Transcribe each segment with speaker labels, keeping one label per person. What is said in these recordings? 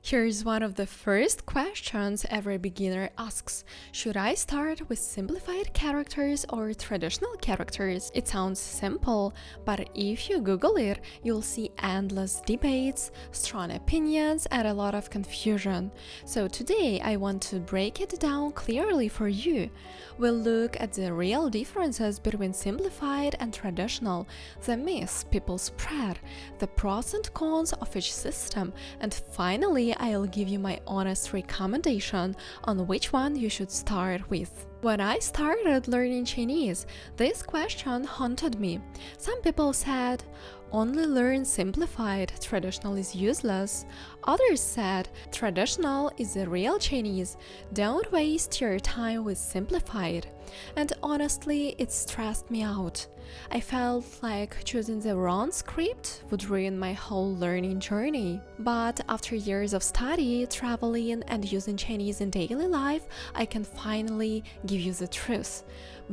Speaker 1: Here's one of the first questions every beginner asks. Should I start with simplified characters or traditional characters? It sounds simple, but if you Google it, you'll see endless debates, strong opinions, and a lot of confusion. So today I want to break it down clearly for you. We'll look at the real differences between simplified and traditional, the myths people spread, the pros and cons of each system, and finally I'll give you my honest recommendation on which one you should start with. When I started learning Chinese, this question haunted me. Some people said, only learn simplified, traditional is useless. Others said, traditional is the real Chinese, don't waste your time with simplified. And honestly, it stressed me out. I felt like choosing the wrong script would ruin my whole learning journey. But after years of study, traveling, and using Chinese in daily life, I can finally give you the truth.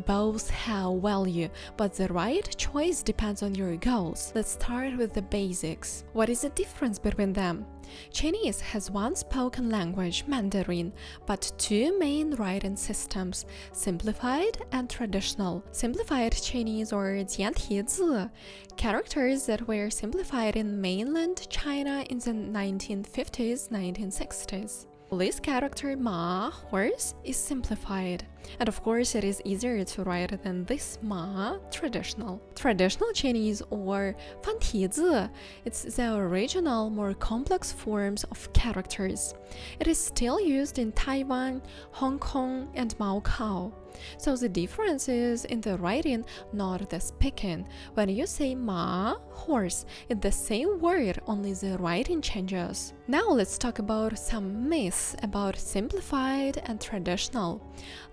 Speaker 1: Both have value, but the right choice depends on your goals. Let's start with the basics. What is the difference between them? Chinese has one spoken language, Mandarin, but two main writing systems, simplified and traditional. Simplified Chinese or 简体字, characters that were simplified in mainland China in the 1950s, 1960s. This character ma, horse, is simplified. And of course it is easier to write than this ma, traditional. Traditional Chinese or 繁体字, it's the original, more complex forms of characters. It is still used in Taiwan, Hong Kong, and Macau. So the difference is in the writing, not the speaking. When you say ma, horse, it's the same word, only the writing changes. Now let's talk about some myths about simplified and traditional.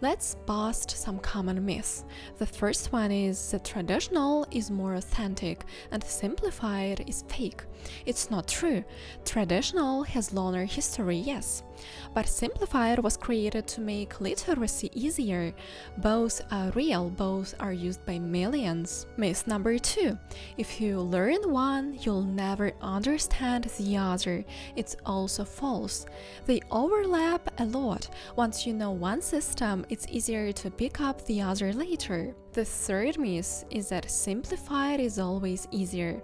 Speaker 1: Let's bust some common myths. The first one is that traditional is more authentic and simplified is fake. It's not true. Traditional has longer history, yes, but simplified was created to make literacy easier. Both are real, both are used by millions. Myth number 2. If you learn one, you'll never understand the other. It's also false. They overlap a lot. Once you know one system, it's easier to pick up the other later. The third myth is that simplified is always easier.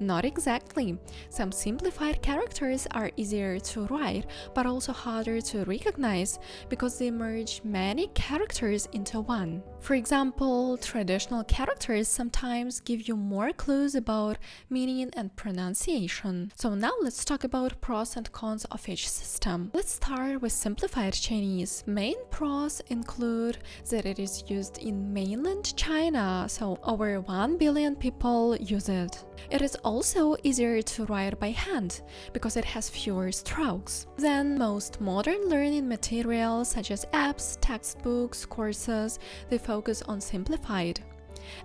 Speaker 1: Not exactly. Some simplified characters are easier to write, but also harder to recognize because they merge many characters into one. For example, traditional characters sometimes give you more clues about meaning and pronunciation. So now let's talk about pros and cons of each system. Let's start with simplified Chinese. Main pros include that it is used in mainland China, so over 1 billion people use it. It is also easier to write by hand because it has fewer strokes. Then most modern learning materials such as apps, textbooks, courses, they focus on simplified.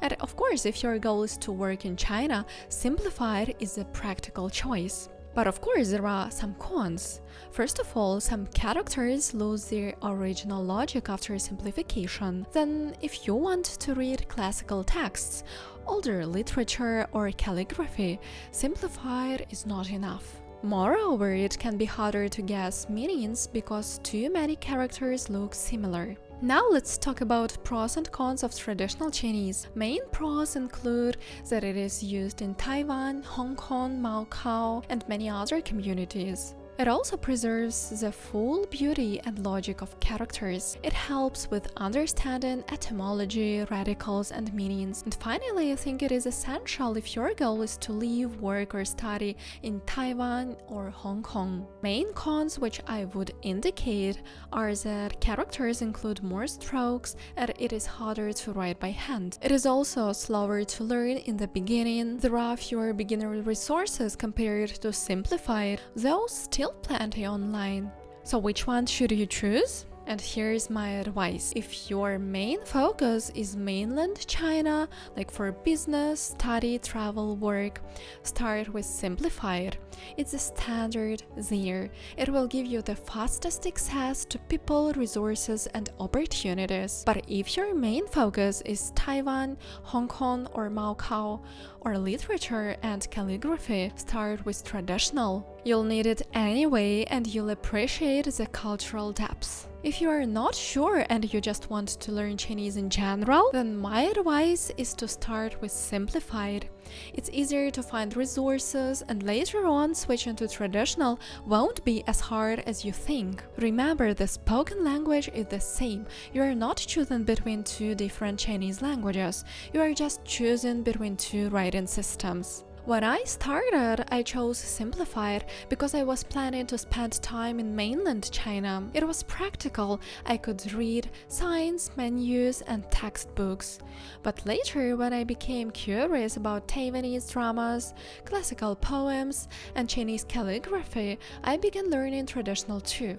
Speaker 1: And of course, if your goal is to work in China, simplified is a practical choice. But of course, there are some cons. First of all, some characters lose their original logic after simplification. Then, if you want to read classical texts, older literature, or calligraphy, simplified is not enough. Moreover, it can be harder to guess meanings because too many characters look similar. Now let's talk about pros and cons of traditional Chinese. Main pros include that it is used in Taiwan, Hong Kong, Macau, and many other communities. It also preserves the full beauty and logic of characters. It helps with understanding etymology, radicals, and meanings. And finally, I think it is essential if your goal is to live, work, or study in Taiwan or Hong Kong. Main cons which I would indicate are that characters include more strokes and it is harder to write by hand. It is also slower to learn in the beginning. There are fewer beginner resources compared to simplified, though still plenty online. So which one should you choose? And here's my advice. If your main focus is mainland China, like for business, study, travel, work, start with Simplified. It's a standard there. It will give you the fastest access to people, resources, and opportunities. But if your main focus is Taiwan, Hong Kong, or Macau, or literature and calligraphy, start with Traditional. You'll need it anyway, and you'll appreciate the cultural depth. If you are not sure and you just want to learn Chinese in general, then my advice is to start with Simplified. It's easier to find resources, and later on switching to Traditional won't be as hard as you think. Remember, the spoken language is the same. You are not choosing between two different Chinese languages. You are just choosing between two writing systems. When I started, I chose Simplified because I was planning to spend time in mainland China. It was practical. I could read signs, menus, and textbooks. But later, when I became curious about Taiwanese dramas, classical poems, and Chinese calligraphy, I began learning Traditional too.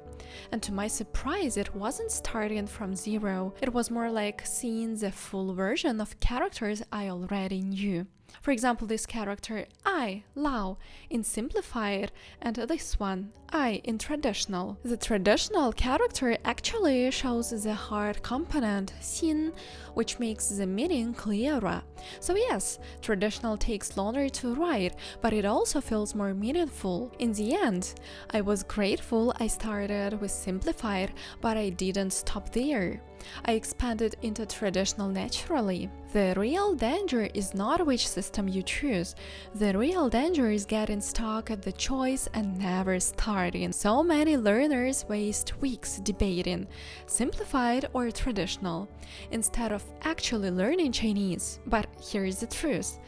Speaker 1: And to my surprise, it wasn't starting from zero. It was more like seeing the full version of characters I already knew. For example, this character I, Lao, in Simplified, and this one, I, in Traditional. The Traditional character actually shows the hard component, xin, which makes the meaning clearer. So yes, Traditional takes longer to write, but it also feels more meaningful. In the end, I was grateful I started with Simplified, but I didn't stop there. I expanded into Traditional naturally. The real danger is not which system you choose. The real danger is getting stuck at the choice and never starting. So many learners waste weeks debating Simplified or Traditional instead of actually learning Chinese. But here's the truth.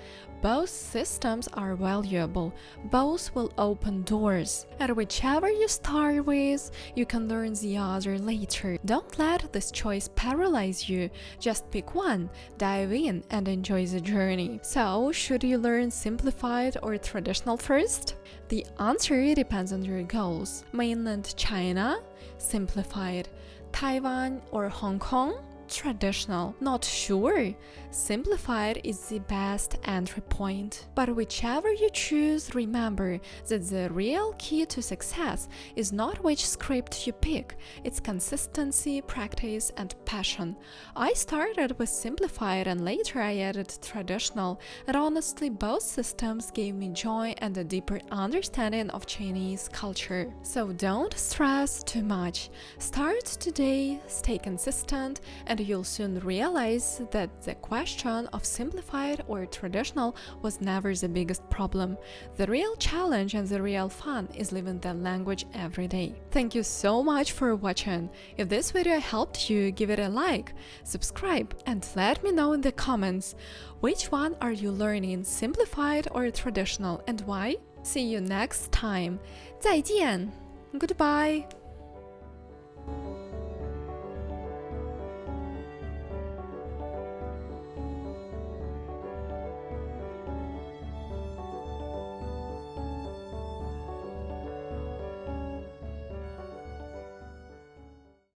Speaker 1: Both systems are valuable, both will open doors, and whichever you start with, you can learn the other later. Don't let this choice paralyze you, just pick one, dive in, and enjoy the journey. So, should you learn Simplified or Traditional first? The answer depends on your goals. Mainland China, Simplified. Taiwan or Hong Kong, Traditional. Not sure? Simplified is the best entry point. But whichever you choose, remember that the real key to success is not which script you pick, it's consistency, practice, and passion. I started with Simplified and later I added Traditional, and honestly, both systems gave me joy and a deeper understanding of Chinese culture. So don't stress too much. Start today, stay consistent, and you'll soon realize that the question of Simplified or Traditional was never the biggest problem. The real challenge and the real fun is living the language every day. Thank you so much for watching. If this video helped you, give it a like, subscribe, and let me know in the comments which one are you learning, Simplified or Traditional, and why? See you next time. 再见. Goodbye.